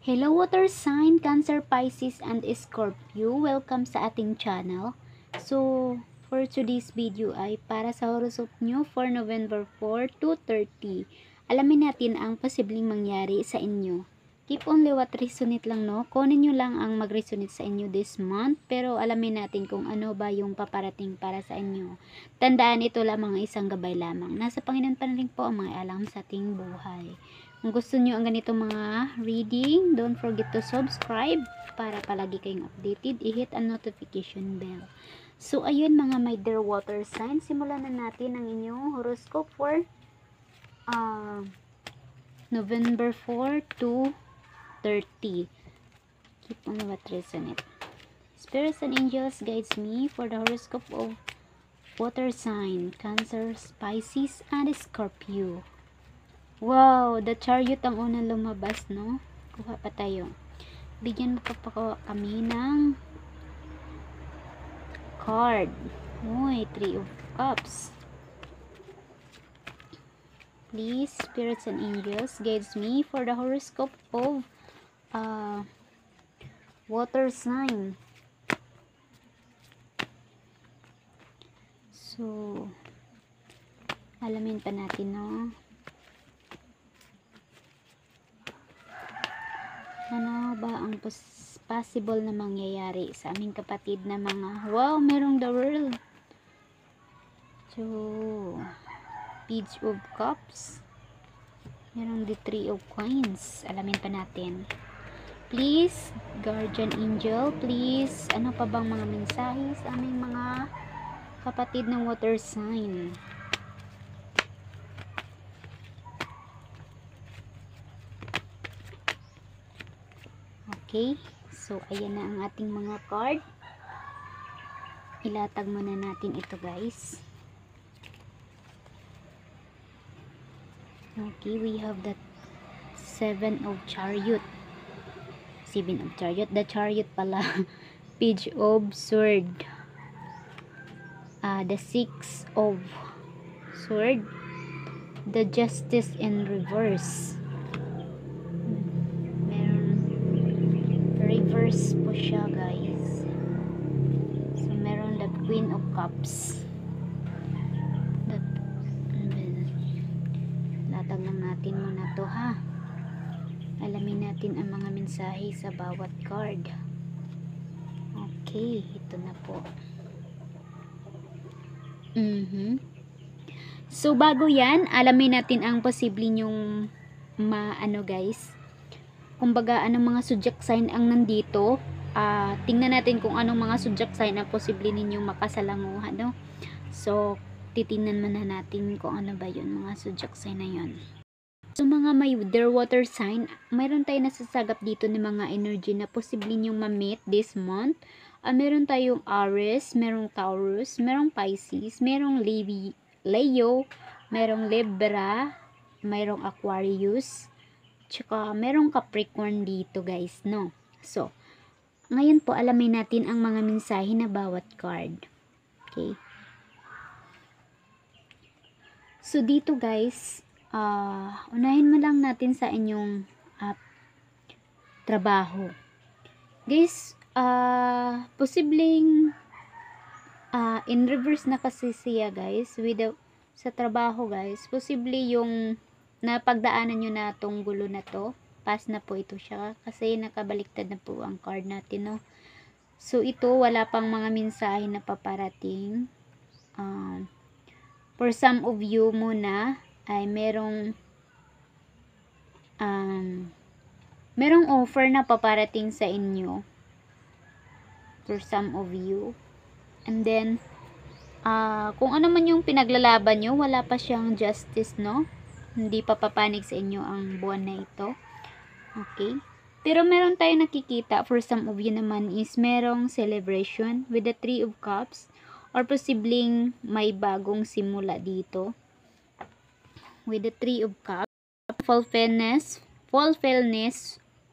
Hello water sign, Cancer, Pisces, and Scorpio. Welcome sa ating channel. So, for today's video ay para sa horoscope nyo for November 4 to 30. Alamin natin ang posibleng mangyari sa inyo. Keep only what resonate lang, no? Kunin nyo lang ang mag-resonate sa inyo this month, pero alamin natin kung ano ba yung paparating para sa inyo. Tandaan, ito lamang isang gabay lamang. Nasa Panginoon pa rin po ang mga alam sa ating buhay. Kung gusto nyo ang ganitong mga reading, don't forget to subscribe para palagi kayong updated. I-hit ang notification bell. So, ayun mga my dear water signs, simulan na natin ang inyong horoscope for November 4 to 30. Keep on what resonate. Spirits and angels guides me for the horoscope of water sign, Cancer, Pisces, and Scorpio. Wow, the Chariot ang unang lumabas, no? Kuha pa tayo. Bigyan mo pa kami ng card. Uy, 3 of Cups. Please, spirits and angels, guides me for the horoscope of water sign. So, alamin pa natin, no? Ano ba ang possible na mangyayari sa aming kapatid na mga merong the world. So, Page of Cups. Merong the 3 of Coins. Alamin pa natin. Please, Guardian Angel, please, ano pa bang mga mensahe sa aming mga kapatid ng water sign? Okay, so ayan na ang ating mga card. Ilatag muna natin ito, guys. Okay, we have the 7 of Chariot. 7 of Chariot, the Chariot pala. Page of Sword. The 6 of Sword. The Justice in reverse. Reverse po siya, guys. So meron the Queen of Cups. Latag lang natin muna to, ha. Alamin natin ang mga mensahe sa bawat card. Okay, ito na po. So bago yan, alamin natin ang posible nyong guys, kumbaga anong mga zodiac sign ang nandito. Tingnan natin kung anong mga zodiac sign ang posible ninyong makasalanguhan, no? So titingnan muna natin kung ano ba yun, mga zodiac sign na yun. So mga may dear water sign, mayroon tayo nasasagap dito ng mga energy na posible ninyong ma-meet this month. Meron tayong Aries, merong Taurus, merong Pisces, merong Leo, merong Libra, merong Aquarius, tsaka merong Capricorn dito, guys, no? So, ngayon po alamin natin ang mga mensahe na bawat card. Okay? So, dito, guys, unahin mo lang natin sa inyong trabaho. Guys, posibleng in reverse na kasi siya, guys, sa trabaho, guys. Posible yung napagdaanan nyo na tong gulo na to, pass na po ito siya kasi nakabaliktad na po ang card natin, no? So ito, wala pang mga mensahe na paparating. For some of you muna ay merong offer na paparating sa inyo for some of you. And then kung ano man yung pinaglalaban nyo, wala pa siyang justice, no? Hindi pa papanig sa inyo ang buwan na ito. Okay? Pero meron tayong nakikita, for some of you naman, is merong celebration with the 3 of Cups, or posibleng may bagong simula dito with the 3 of Cups, fulfillment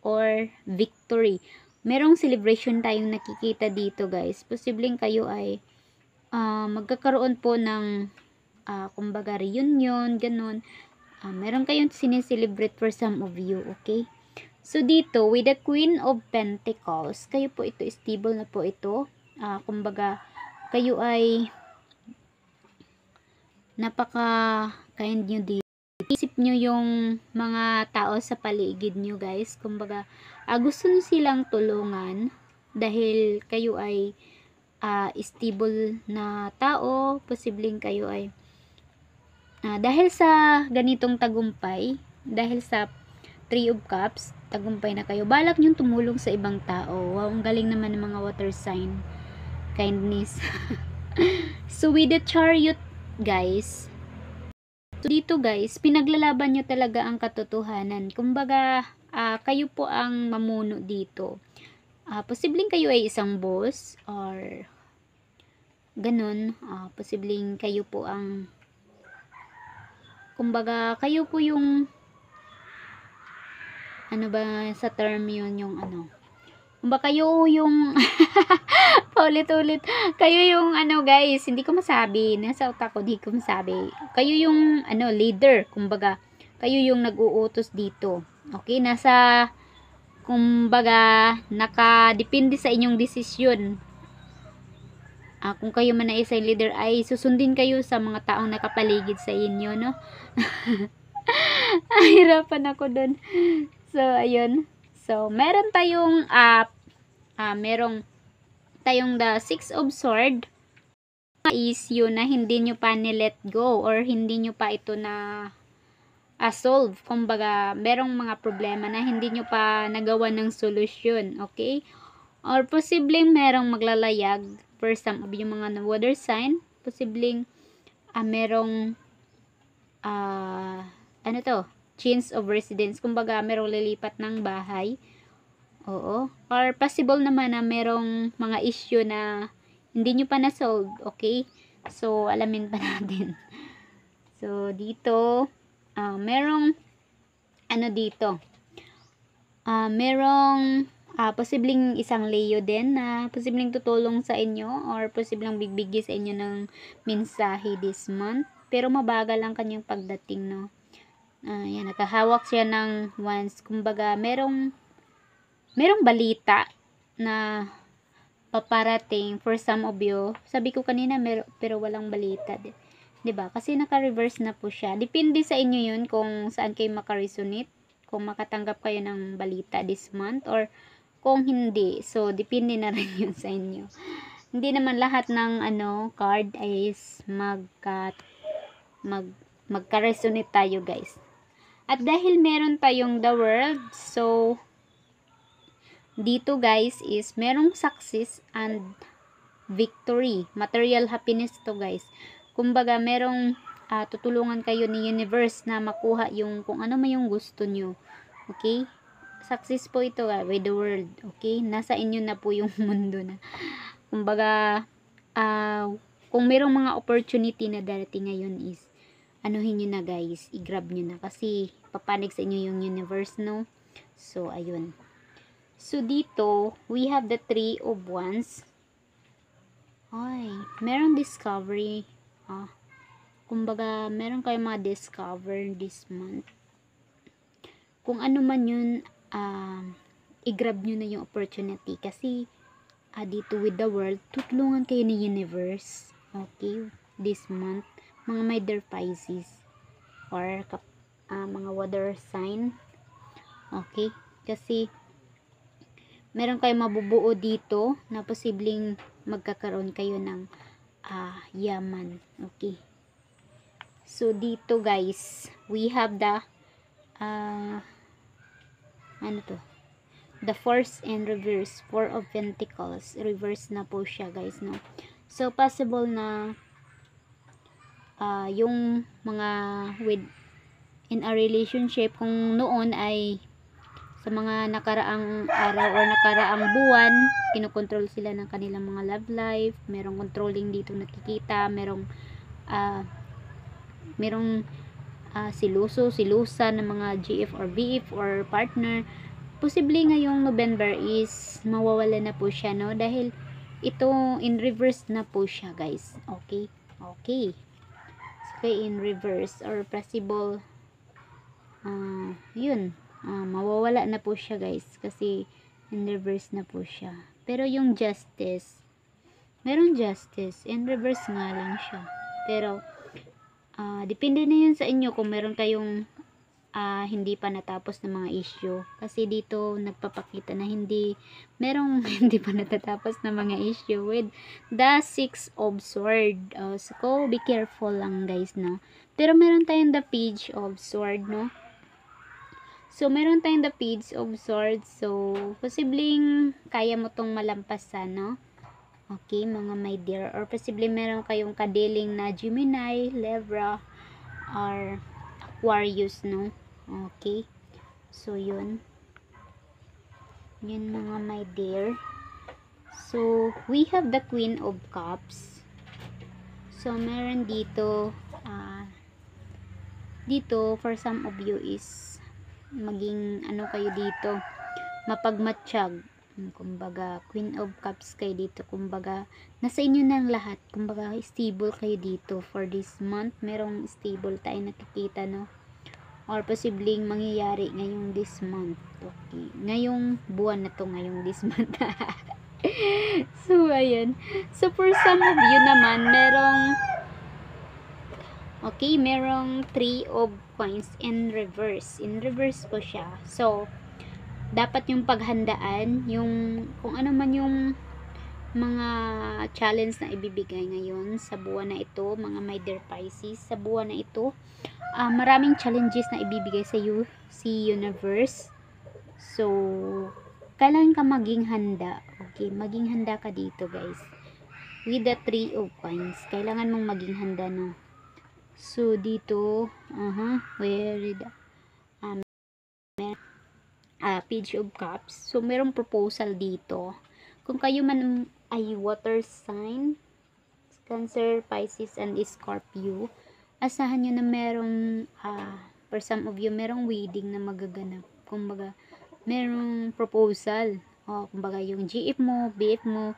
or victory. Merong celebration tayong nakikita dito, guys. Posibleng kayo ay magkakaroon po ng kumbaga reunion, ganun. Meron kayong sineselebrate for some of you, okay? So dito, with the Queen of Pentacles, kayo po ito, stable na po ito. Kumbaga, kayo ay napaka-kind nyo dito. Isip nyo yung mga tao sa paligid nyo, guys. Kumbaga, gusto nyo silang tulungan dahil kayo ay stable na tao. Posibleng kayo ay dahil sa ganitong tagumpay, dahil sa Three of Cups, tagumpay na kayo. Balak nyo tumulong sa ibang tao. Wow, ang galing naman ng mga water sign. Kindness. So, with the Chariot, guys, so dito guys, pinaglalaban nyo talaga ang katotohanan. Kumbaga, kayo po ang mamuno dito. Posibleng kayo ay isang boss or ganun. Posibleng kayo po ang kumbaga, kayo po yung ano ba sa term yun, yung ano. Kumbaga kayo yung paulit-ulit. Kayo yung ano guys, hindi ko masabi. Nasa utak ko, hindi ko masabi. Kayo yung ano, leader. Kumbaga, kayo yung nag-uutos dito. Okay, kumbaga, nakadepende sa inyong desisyon. Kung kayo man na isang leader, ay susundin kayo sa mga taong nakapaligid sa inyo, no? Hirapan ako dun. So, ayun. So, meron tayong merong tayong the Six of Sword is yun na hindi nyo pa ni-let go or hindi nyo pa ito na solve. Kumbaga, merong mga problema na hindi nyo pa nagawa ng solusyon. Okay? Or posibleng merong maglalayag for some of yung mga water sign. Posibleng merong ano to? Change of residence. Kumbaga, merong lilipat ng bahay. Oo. Or possible naman na merong mga issue na hindi nyo pa na-solve. Okay? So, alamin pa natin. So, dito, merong ano dito? Merong posibleng isang Leo din na posibleng tutulong sa inyo or posibleng bigbigay sa inyo ng mensahe this month. Pero mabagal ang kanyang pagdating, no? Yan, nakahawak siya ng wands. Kumbaga, merong balita na paparating for some of you. Sabi ko kanina, pero walang balita. 'Di ba? Kasi naka-reverse na po siya. Depende sa inyo 'yun kung saan kayo makaresonate, kung makatanggap kayo ng balita this month or kung hindi. So, depende na rin 'yun sa inyo. Hindi naman lahat ng card is magka-resonate tayo, guys. At dahil meron tayong the world, so dito guys is merong success and victory. Material happiness to guys. Kumbaga merong tutulungan kayo ni universe na makuha yung kung ano man yung gusto nyo. Okay? Success po ito with the world. Okay? Nasa inyo na po yung mundo na. Kumbaga kung merong mga opportunity na darating ngayon is anuhin nyo na guys. I-grab nyo na kasi papanig sa inyo yung universe, no? So, ayun. So, dito, we have the Three of Wands. Ay, merong discovery. Kumbaga, meron kayong mga discover this month. Kung ano man yun, i-grab nyo na yung opportunity. Kasi, dito with the world, tutulungan kayo ni universe. Okay? This month. Mga Mother Pisces. Or, mga water sign. Okay? Kasi, meron kayong mabubuo dito na posibleng magkakaroon kayo ng yaman. Okay. So, dito guys, we have the the Force and Reverse. Four of Pentacles. Reverse na po siya guys, no? So, possible na yung mga in a relationship, kung noon ay sa mga nakaraang araw or nakaraang buwan, kinokontrol sila ng kanilang mga love life, merong controlling dito nakikita, merong silusa ng mga GF or BF or partner. Posible ngayong November is mawawala na po siya, no? Dahil ito in reverse na po siya, guys. Okay? Okay. Okay, in reverse or possible yun. mawawala na po siya guys, kasi in reverse na po siya. Pero yung justice, merong justice, in reverse nga lang siya. Pero depende na yun sa inyo kung meron kayong hindi pa natapos ng mga issue, kasi dito nagpapakita na merong hindi pa natatapos na mga issue with the 6 of sword. So be careful lang guys, no. Pero meron tayong the page of sword, no. So meron tayong the page of sword, so posibleng kaya mo tong malampasan, no. Okay mga my dear, or posible meron kayong kadeling na Gemini, Libra, or Aquarius, no. Okay, so yun mga my dear. So we have the Queen of Cups. So meron dito dito for some of you is maging ano kayo dito, mapagmatsyag. Kumbaga Queen of Cups kayo dito, kumbaga nasa inyo na lahat, kumbaga stable kayo dito for this month. Merong stable tayo nakikita, no, or posibleng mangyayari ngayong this month. Okay, ngayong buwan na to, ngayong this month. So ayan, so for some of you naman merong 3 of coins in reverse po siya. So dapat yung paghandaan, yung kung ano man yung mga challenge na ibibigay ngayon sa buwan na ito, mga my dear Pisces, sa buwan na ito, maraming challenges na ibibigay sa iyo si universe. So kailangan ka maging handa. Okay, maging handa ka dito guys with the 3 of coins. Kailangan mong maging handa, no. So dito where the page of cups. So merong proposal dito. Kung kayo man ay water sign, Cancer, Pisces, and Scorpio, asahan nyo na merong for some of you, merong wedding na magaganap. Kumbaga merong proposal, kumbaga yung GF mo, BF mo,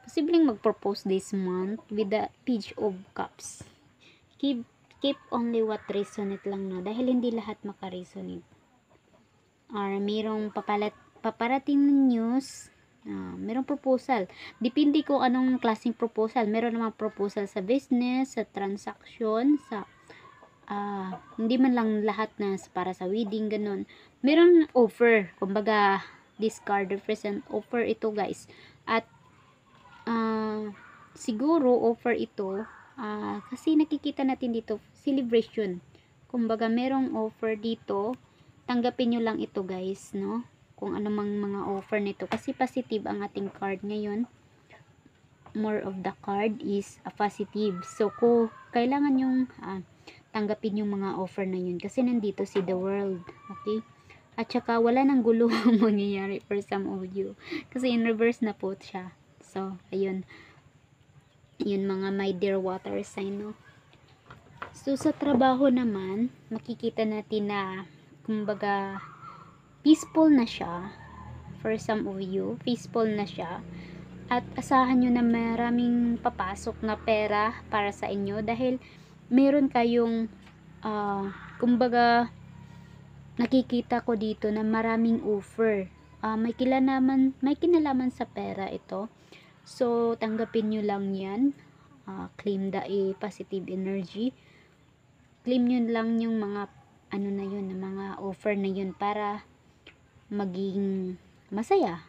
posibleng mag-propose this month with the page of cups. Keep only what resonate lang, no, dahil hindi lahat makaresonate. Or merong paparating ng news, merong proposal. Depende kung anong klaseng proposal. Meron namang proposal sa business, sa transaction, sa hindi man lang lahat na para sa wedding, ganun. Meron offer, kumbaga this card represent offer ito guys. At siguro offer ito kasi nakikita natin dito celebration. Kumbaga merong offer dito, tanggapin nyo lang ito guys, no, kung ano mang mga offer nito, kasi positive ang ating card ngayon. More of the card is a positive. So kung kailangan yung tanggapin yung mga offer na yun, kasi nandito si the world. Okay, at saka wala nang gulo ang mangyayari for some of you, kasi in reverse na po siya. So ayun, yun mga my dear water sign, no. So sa trabaho naman, makikita natin na kumbaga peaceful na siya. For some of you, peaceful na siya. At asahan nyo na maraming papasok na pera para sa inyo, dahil meron kayong kumbaga nakikita ko dito na maraming offer. May kinalaman sa pera ito. So tanggapin nyo lang yan. Claim the positive energy. Claim nyo lang yung mga ano na yun, mga offer na yun, para maging masaya.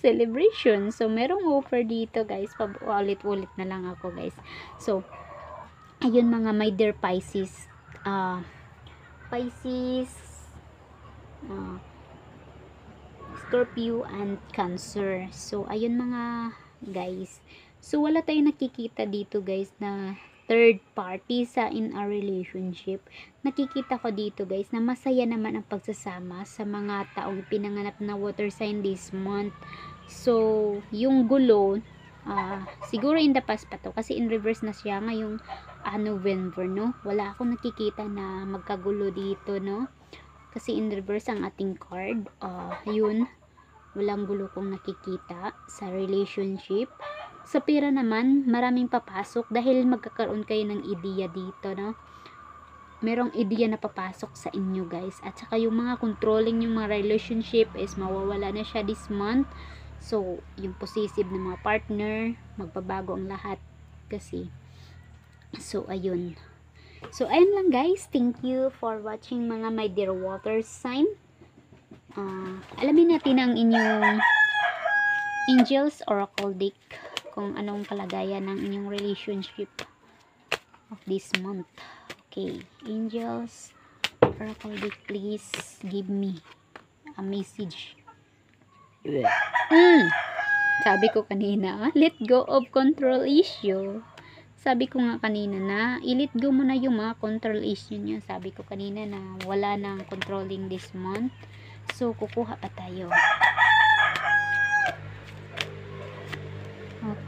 Celebration. So merong offer dito guys, paulit-ulit na lang ako guys. So ayun mga my dear Pisces, Scorpio and Cancer. So ayun mga guys, so wala tayong nakikita dito guys na third party sa in a relationship. Nakikita ko dito guys na masaya naman ang pagsasama sa mga taong pinanganap na water sign this month. So yung gulo, siguro in the past pa to, kasi in reverse na siya ngayong November, no. Wala akong nakikita na magkagulo dito, no, kasi in reverse ang ating card. Yun, walang gulo kong nakikita sa relationship. Sa pera naman, maraming papasok dahil magkakaroon kayo ng ideya dito, no. merong ideya na papasok sa inyo guys, at saka yung mga controlling yung mga relationship is mawawala na siya this month. So yung possessive na mga partner, magbabago ang lahat kasi. So ayun, so ayun lang guys, thank you for watching mga my dear water sign. Alamin natin ang inyong angels oracle deck, kung anong kalagayan ng inyong relationship of this month. Okay, angels oracle deck, please give me a message. Sabi ko kanina, let go of control issue. Sabi ko nga kanina na i-let go mo na yung mga control issue niyo. Sabi ko kanina na wala nang controlling this month. So kukuha pa tayo.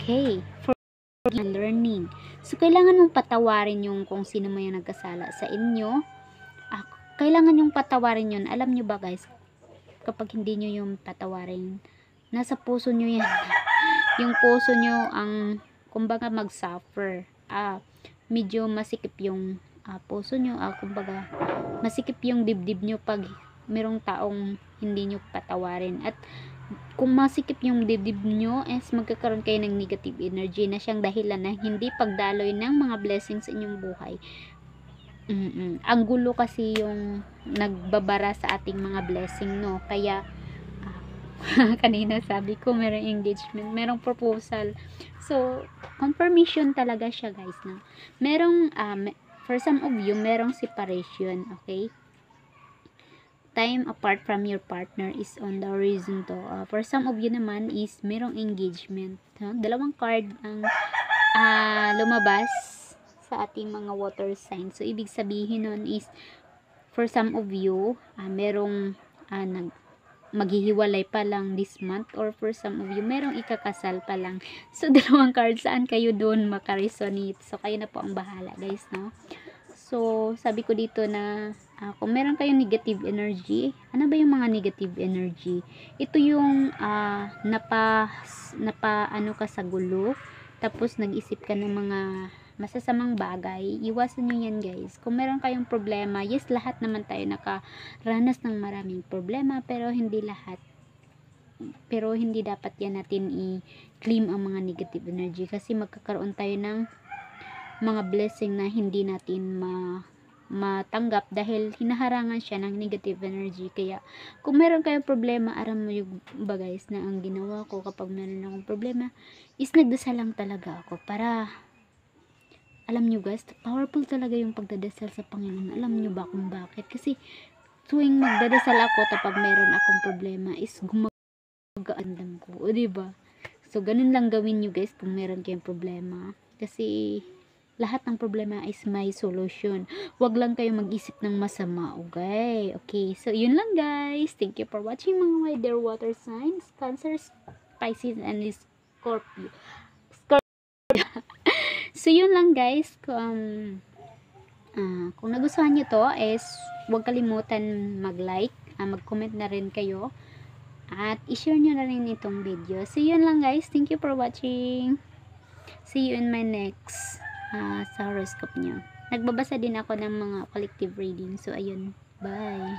Okay, for learning. So kailangan mong patawarin yung kung sino man yung nagkasala sa inyo. Kailangan yung patawarin yun. Alam nyo ba guys, kapag hindi nyo yung patawarin, nasa puso nyo yan. Yung puso nyo ang kumbaga mag-suffer. Medyo masikip yung puso nyo. Kumbaga masikip yung dibdib nyo pag merong taong hindi nyo patawarin. At kung masikip yung dibdib nyo, magkakaroon kayo ng negative energy na siyang dahilan na hindi pagdaloy ng mga blessings sa inyong buhay. Ang gulo kasi yung nagbabara sa ating mga blessing, no? Kaya kanina sabi ko merong engagement, merong proposal. So confirmation talaga siya guys, no? Merong for some of you merong separation, okay? Time apart from your partner is on the horizon to. For some of you naman is merong engagement, no? Dalawang card ang lumabas sa ating mga water signs. So ibig sabihin nun is for some of you merong maghihiwalay pa lang this month, or for some of you merong ikakasal pa lang. So dalawang cards, saan kayo doon makaresonate? So kayo na po ang bahala guys, no? So sabi ko dito na kung meron kayong negative energy, ano ba yung mga negative energy? Ito yung ano ka sa gulo, tapos nag-isip ka ng mga masasamang bagay. Iwasan nyo yan guys. Kung meron kayong problema, yes, lahat naman tayo nakaranas ng maraming problema, pero hindi lahat. Pero hindi dapat yan natin i-claim ang mga negative energy, kasi magkakaroon tayo ng mga blessing na hindi natin matanggap dahil hinaharangan siya ng negative energy. Kaya kung meron kayong problema, aram mo yung ba guys, na ang ginawa ko kapag meron akong problema is nagdasal lang talaga ako para, alam nyo guys, powerful talaga yung pagdadasal sa Panginoon. Alam nyo ba kung bakit? Kasi tuwing magdadasal ako kapag meron akong problema is gumagaan ko, o diba? So ganun lang gawin nyo guys kung meron kayong problema, kasi lahat ng problema is may solution. Huwag lang kayo mag-isip ng masama, okay? Okay, so yun lang guys. Thank you for watching mga my dear water signs, Cancer, Pisces, and Scorpio. So yun lang guys. Kung nagustuhan nyo to is huwag kalimutan mag-like, mag-comment na rin kayo, at i-share nyo na rin itong video. So yun lang guys. Thank you for watching. See you in my next sa horoscope nyo. Nagbabasa din ako ng mga collective reading. So ayun, bye.